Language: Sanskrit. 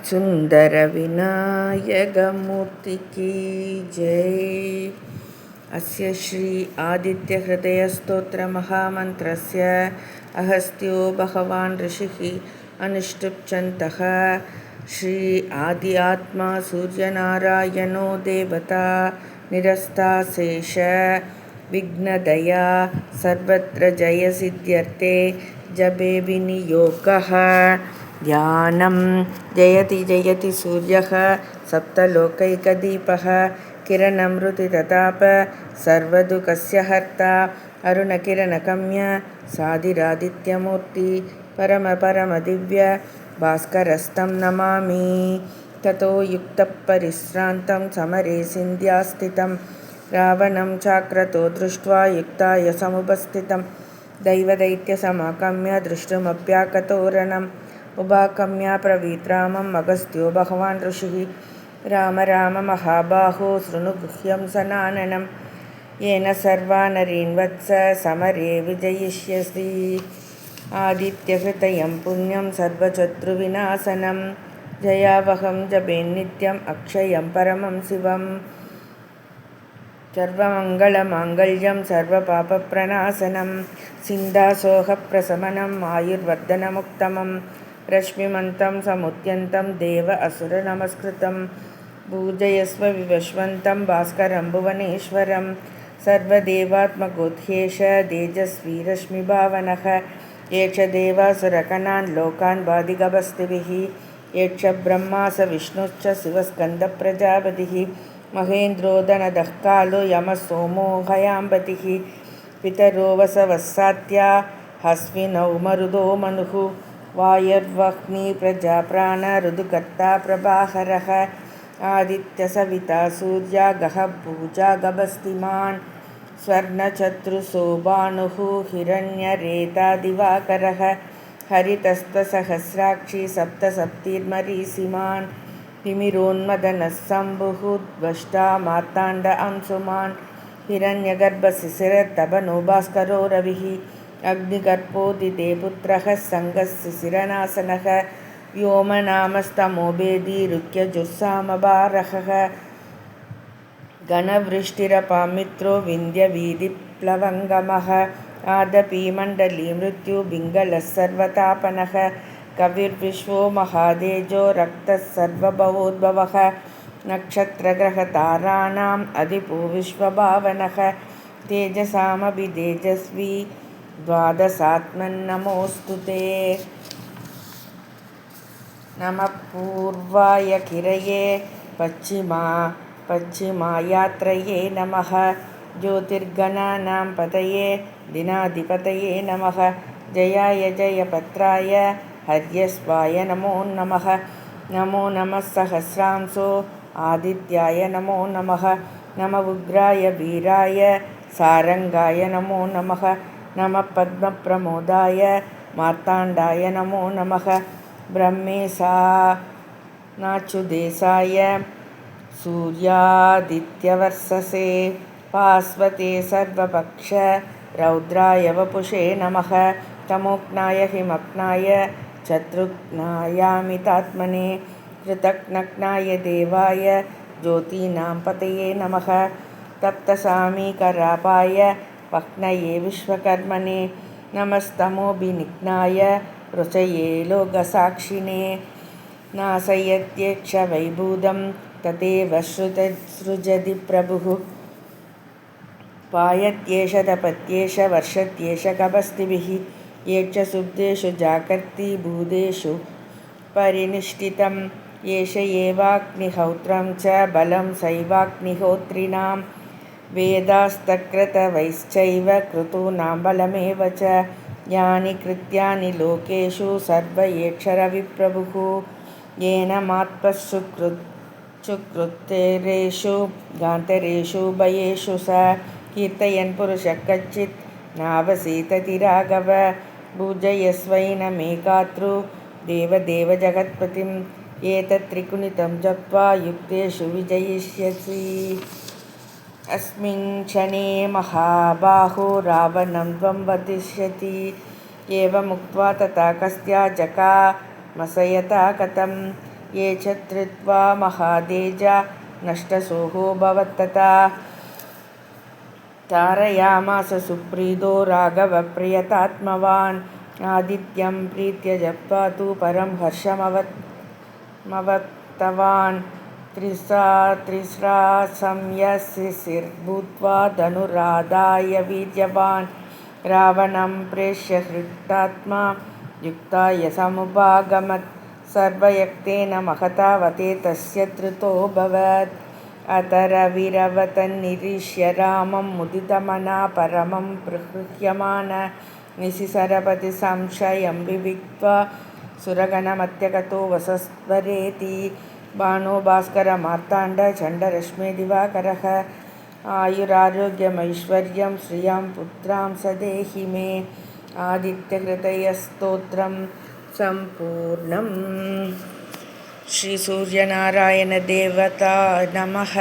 सुंदर विनायक मूर्ति की जय। अस्य श्री आदित्य हृदय स्तोत्र महामंत्रस्य अहस्त्यो भगवान् ऋषिः अनुष्टुप्छन्तः। श्री आदि आत्मा सूर्यनारायणो देवता निरस्ताशेष विघ्नदया सर्वत्र जय सिद्ध्यर्थे जपे विनियोगः। ध्यानं जयति जयति सूर्यः सप्तलोकैकदीपः किरणमृतितताप सर्वदुःखस्य हर्ता अरुणकिरणकम्य साधिरादित्यमूर्ति परमदिव्य भास्करस्तं नमामि। ततो युक्तपरिश्रान्तं समरे सिन्ध्यास्थितं रावणं चाक्रतो दृष्ट्वा युक्ताय समुपस्थितं दैवदैत्यसमाकम्य दृष्टुमप्याकतोरणम् उभाकम्या प्रवीत्रामम् अगस्त्यो भगवान् ऋषिः। राम राम महाबाहो शृणु गुह्यं सनातनं येन सर्वा नरीन् वत्स समरे विजयिष्यसि। आदित्यहृदयं पुण्यं सर्वशत्रुविनाशनं जयावहं जपेन्नित्यम् अक्षयं परमं शिवम्। सर्वमङ्गलमाङ्गल्यं सर्वपापप्रणाशनं सिन्धासोहप्रशमनम् आयुर्वर्धनमुत्तमं रश्मिमन्तं समुद्यन्तं देव असुरनमस्कृतं पूजयस्व विवस्वन्तं भास्करं भुवनेश्वरं सर्वदेवात्मकोऽध्येष तेजस्वी रश्मिभावनः एष देवासुरगणान् लोकान् बाधिगभस्तिभिः एष ब्रह्मा स विष्णुश्च शिवस्कन्दप्रजापतिः महेन्द्रो दनदः कालो यमः सोमो हयाम्बतिः पितरो वसवस्सात्या हस्विनौ मरुदो मनुः वायुर्वह्नि प्रजाप्राण ऋतुकर्ता प्रभाकरः आदित्यसविता सूर्या गः पूजा गभस्तिमान् स्वर्णचतुर्सोभानुः हिरण्यरेता दिवाकरः हरितस्त्वसहस्राक्षी सप्तसप्तिर्मरीषिमान् तिमिरोन्मदनः शम्भुः द्वष्टा मार्ताण्ड अंशुमान् हिरण्यगर्भशिशिरतपनो भास्करो रविः अग्निगर्भोदिते पुत्रः सङ्गः शिशिरनाशनः व्योमनामस्तमोभेदी रुक्यजुस्सामभारः घनवृष्टिरपामित्रो विन्ध्यवीधिप्लवङ्गमः आदपि मण्डली मृत्युबिङ्गलः सर्वतापनः कविर्विश्वो महातेजो रक्तः सर्वभवोद्भवः नक्षत्रग्रहताराणाम् अधिपो विश्वभावनः तेजसामपि तेजस्वी द्वादशात्मन्नमोऽस्तु ते। नमः पूर्वाय किरये पश्चिमायात्रये नमः ज्योतिर्गणानां पतये दिनाधिपतये नमः जयाय जयपत्राय हर्यस्वाय नमो नमः। नमो नमः सहस्रांशो आदित्याय नमो नमः। नमः उग्राय वीराय सारंगाय नमो नमः। नमः पद्मप्रमोदाय मार्ताण्डाय नमो नमः। ब्रह्मेशानाच्युदेशाय सूर्यादित्यवर्षसे भास्वते सर्वपक्ष रौद्राय वपुषे नमः। तमोघ्नाय हिमग्नाय शत्रुघ्नायामितात्मने कृतघ्नाय देवाय ज्योतीनां पतये नमः। तप्तसामीकरापाय पक्नये विश्वकर्मणे नमस्तमोभिनिघ्नाय रुचये लोकसाक्षिणे नाशयत्यक्षवैभूतं तदेव सृजति प्रभुः पायत्येष तपत्येष वर्षत्येष गभस्तिभिः येष सुब्धेषु जागर्ति भूतेषु परिनिष्ठितं येष एवाग्निहोत्रं च बलं सैवाग्निहोत्रिणां वेदास्तक्रतवैश्चैव क्रतूनां बलमेव च यानि कृत्यानि लोकेषु सर्व एक्षरविप्रभुः येन मात्पशुकृतेरेषु गान्तरेषु भयेषु स कीर्तयन् पुरुषः कच्चित् नावसीतति राघव पूजयस्वैनमेकातृ देवदेव जगत्पतिम् एतत् त्रिगुणितं जप्त्वा युक्तेषु विजयिष्यसि। अस्मिन् क्षणे महाबाहो रावणं त्वं वधिष्यति एवमुक्त्वा तथा कस्या जगामसयता कथं ये च धृत्वा महातेजा नष्टसोहो भवत्तथा तारयामास सुप्रीतो राघवप्रियतात्मवान् आदित्यं प्रीत्य जप्त्वा तु परं हर्षमवत्तवान् तिस्रा संयसिर्भूत्वा धनुरादाय वीर्यवान् रावणं प्रेष्य हृष्टात्मा युक्ताय समुपागमत् सर्वयक्तेन महतावते तस्य धृतोऽभवत् अतरविरवतन्निरीक्ष्य रामं मुदितमना परमं प्रहृह्यमान निशिसरपतिसंशयं विविक्त्वा सुरगणमत्यगतो वसस्वरेति बाणो भास्करमार्ताण्डचण्डरश्मिदिवाकरः आयुरारोग्यमैश्वर्यं श्रियं पुत्रां स देहि मे आदित्यहृदयस्तोत्रं सम्पूर्णम्। श्री सूर्यनारायण देवता नमः।